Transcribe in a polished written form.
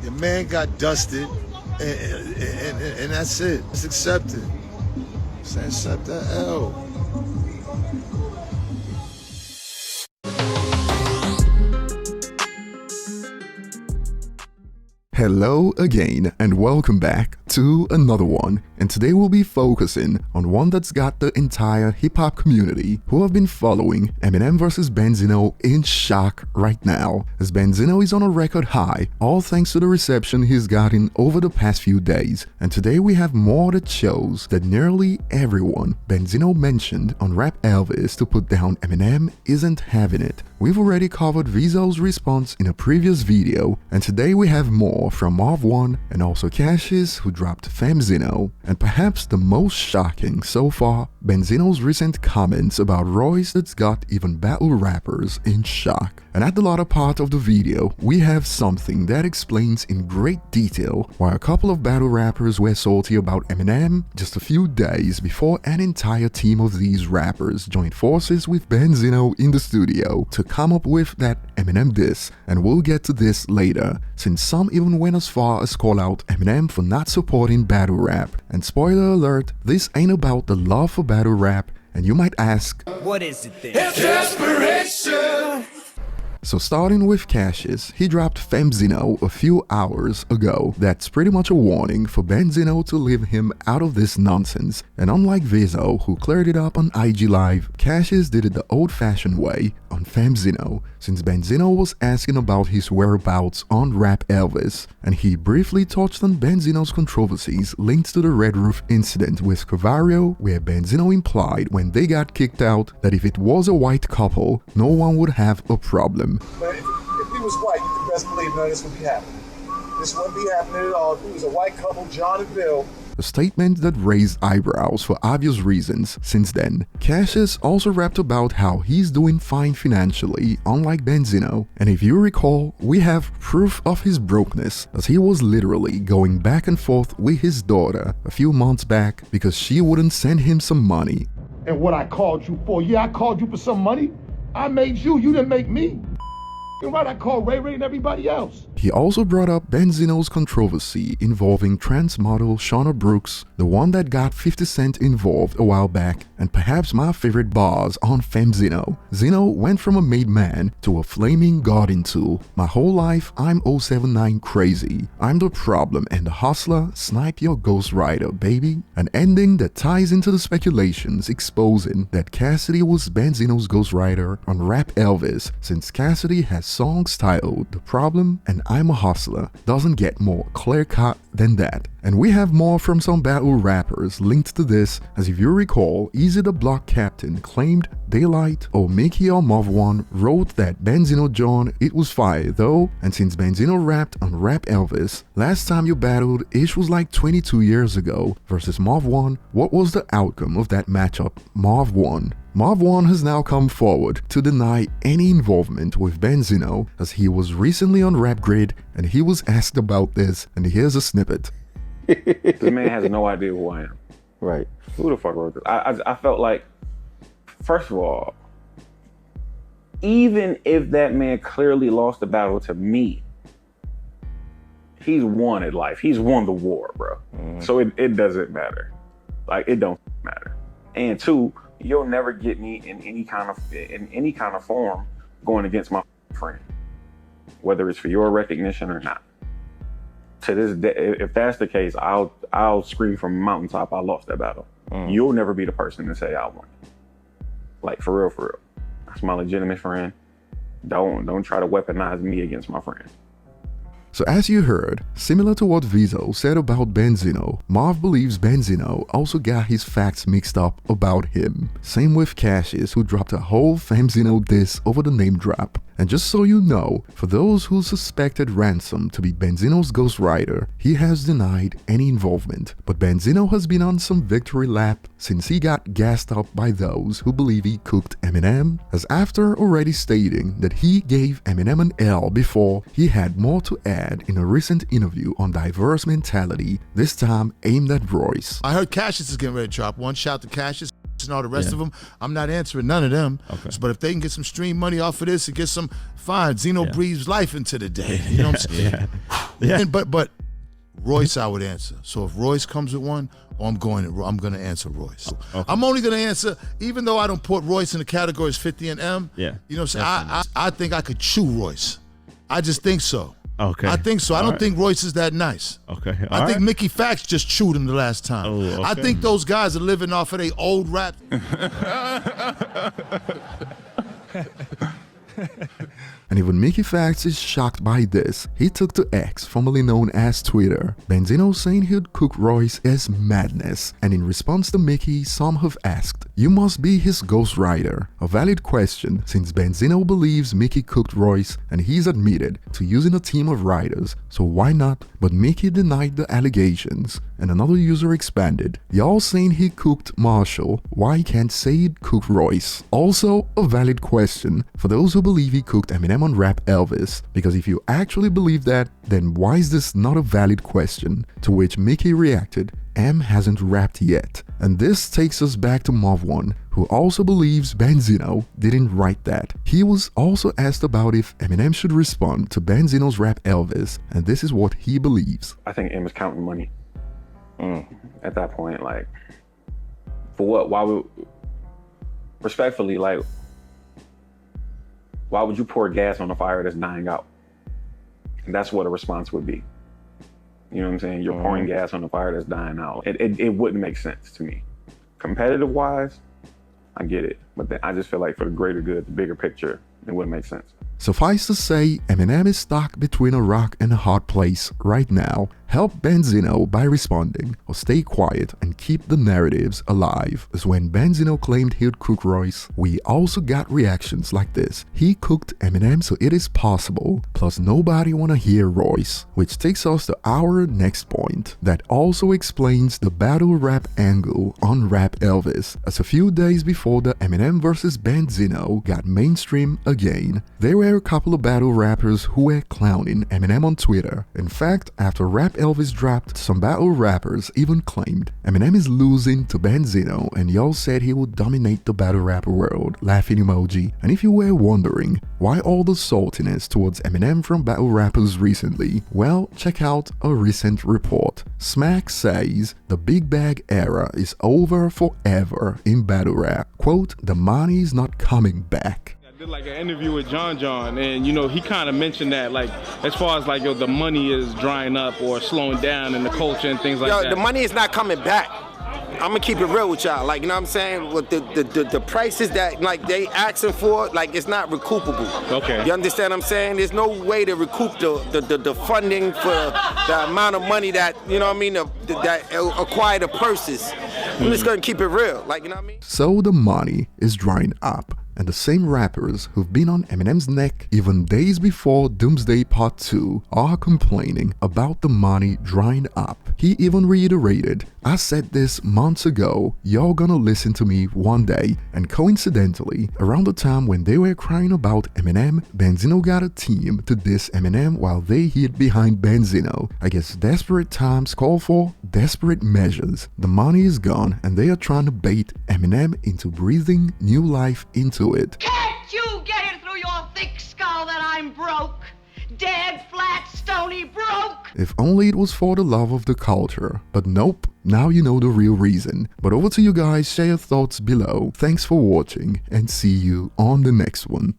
Your man got dusted, and that's it. It's accepted. Accept the L. Hello again and welcome back to another one, and today we'll be focusing on one that's got the entire hip-hop community who have been following Eminem vs Benzino in shock right now, as Benzino is on a record high, all thanks to the reception he's gotten over the past few days. And today we have more that shows that nearly everyone Benzino mentioned on Rap Elvis to put down Eminem isn't having it. We've already covered Vizzo's response in a previous video, and today we have more from Marv and also Cassius, who dropped Femzino, and perhaps the most shocking so far, Benzino's recent comments about Royce that's got even battle rappers in shock. And at the latter part of the video, we have something that explains in great detail why a couple of battle rappers were salty about Eminem just a few days before an entire team of these rappers joined forces with Benzino in the studio to come up with that Eminem diss, and we'll get to this later, since some even went as far as call out Eminem for not supporting battle rap. And spoiler alert, this ain't about the love for battle rap, and you might ask, what is it then? It's desperation! So starting with Cassius, he dropped Femzino a few hours ago. That's pretty much a warning for Benzino to leave him out of this nonsense. And unlike Vizzo, who cleared it up on IG Live, Cassius did it the old-fashioned way on Femzino, since Benzino was asking about his whereabouts on Rap Elvis, and he briefly touched on Benzino's controversies linked to the Red Roof incident with Cavario, where Benzino implied when they got kicked out that if it was a white couple, no one would have a problem. But if he was white, you can best believe none of this would be happening. This wouldn't be happening at all. If he was a white couple, John and Bill. A statement that raised eyebrows for obvious reasons since then. Cassius also rapped about how he's doing fine financially, unlike Benzino, and if you recall, we have proof of his brokenness, as he was literally going back and forth with his daughter a few months back because she wouldn't send him some money. And what I called you for, yeah, I called you for some money. I made you didn't make me. You're right, I called Ray Ray and everybody else. He also brought up Benzino's controversy involving trans model Shauna Brooks, the one that got 50 Cent involved a while back, and perhaps my favorite bars on Femzino. Zino went from a made man to a flaming garden tool. My whole life, I'm 079 crazy. I'm the problem and the hustler, snipe your Ghost Rider, baby. An ending that ties into the speculations exposing that Cassidy was Benzino's Ghost Rider on Rap Elvis, since Cassidy has songs titled The Problem and I'm a Hustler. Doesn't get more clear-cut than that. And we have more from some battle rappers linked to this, as if you recall, Easy the Block Captain claimed Daylight or Mickey or Marv wrote that Benzino John it was fire though, and since Benzino rapped on Rap Elvis, last time you battled ish was like 22 years ago versus Marv what was the outcome of that matchup? Marv won. Marv has now come forward to deny any involvement with Benzino, as he was recently on Rap Grid and he was asked about this, and here's a snippet. This man has no idea who I am. Right. Who the fuck wrote this? I felt like, first of all, even if that man clearly lost the battle to me, he's won at life. He's won the war, bro. So it doesn't matter. Like, it don't matter. And two, you'll never get me in any kind of form going against my friend, whether it's for your recognition or not. To this day, if that's the case, I'll scream from a mountaintop, I lost that battle. You'll never be the person to say I won. Like, for real. That's my legitimate friend. Don't try to weaponize me against my friend. So as you heard, similar to what Vizzo said about Benzino, Marv believes Benzino also got his facts mixed up about him. Same with Cassius, who dropped a whole Femzino diss over the name drop. And just so you know, for those who suspected Ransom to be Benzino's Ghost Rider, he has denied any involvement. But Benzino has been on some victory lap since he got gassed up by those who believe he cooked Eminem, as after already stating that he gave Eminem an L before, he had more to add in a recent interview on diverse mentality, this time aimed at Royce. I heard Cassius is getting ready to drop one. Shout to Cassius and all the rest of them. I'm not answering none of them. Okay. But if they can get some stream money off of this and get some, fine. Zeno breathes life into the day. You know what I'm saying? Yeah. But Royce, I would answer. So if Royce comes with one, I'm going to answer Royce. Okay. I'm only going to answer, even though I don't put Royce in the categories 50 and M. Yeah. You know what I'm saying? I think I could chew Royce. I just think so. Okay. I think so. I don't think Royce is that nice. Okay. I think Mickey Fax just chewed him the last time. Oh, okay. I think those guys are living off of their old rap. And even Mickey Fax is shocked by this. He took to X, formerly known as Twitter. Benzino saying he'd cook Royce as madness. And in response to Mickey, some have asked, "You must be his ghostwriter." A valid question, since Benzino believes Mickey cooked Royce and he's admitted to using a team of writers, so why not? But Mickey denied the allegations. And another user expanded, "Y'all saying he cooked Marshall, why can't say he'd cooked Royce?" Also a valid question for those who believe he cooked Eminem on rap Elvis, because if you actually believe that, then why is this not a valid question? To which Mickey reacted, "M hasn't rapped yet." And this takes us back to Marv, who also believes Benzino didn't write that. He was also asked about if Eminem should respond to Benzino's rap Elvis, and this is what he believes. I think M is counting money. At that point, like, for what? Why would, respectfully, like, why would you pour gas on a fire that's dying out? That's what a response would be. You know what I'm saying? You're pouring gas on a fire that's dying out. It wouldn't make sense to me. Competitive wise, I get it. But then I just feel like for the greater good, the bigger picture, it wouldn't make sense. Suffice to say, Eminem is stuck between a rock and a hard place right now. Help Benzino by responding, or stay quiet and keep the narratives alive. As when Benzino claimed he'd cook Royce, we also got reactions like this. He cooked Eminem, so it is possible. Plus nobody wanna hear Royce. Which takes us to our next point. That also explains the battle rap angle on Rap Elvis. As a few days before the Eminem vs Benzino got mainstream again, there were a couple of battle rappers who were clowning Eminem on Twitter. In fact, after Rap Elvis dropped, some battle rappers even claimed Eminem is losing to Benzino and y'all said he would dominate the battle rapper world, laughing emoji. And if you were wondering why all the saltiness towards Eminem from battle rappers recently, well, check out a recent report. Smack says the big bag era is over forever in battle rap. Quote, "The money's not coming back." Did like an interview with John, and you know he kind of mentioned that, like, as far as like, yo, the money is drying up or slowing down in the culture and things like that. The money is not coming back. I'm gonna keep it real with y'all, like, you know what I'm saying? With the prices that like they asking for, like, it's not recoupable. Okay. You understand what I'm saying? There's no way to recoup the funding for the amount of money that, you know what I mean, that acquire the purses. I'm just gonna keep it real, like, you know what I mean? So the money is drying up. And the same rappers who've been on Eminem's neck even days before Doomsday Part 2 are complaining about the money drying up. He even reiterated, "I said this months ago, y'all gonna listen to me one day." And coincidentally, around the time when they were crying about Eminem, Benzino got a team to diss Eminem while they hid behind Benzino. I guess desperate times call for desperate measures. The money is gone and they are trying to bait Eminem into breathing new life into it. Can't you get it through your thick skull that I'm broke? Dead, flat, stony broke? If only it was for the love of the culture. But nope, now you know the real reason. But over to you guys, share your thoughts below. Thanks for watching and see you on the next one.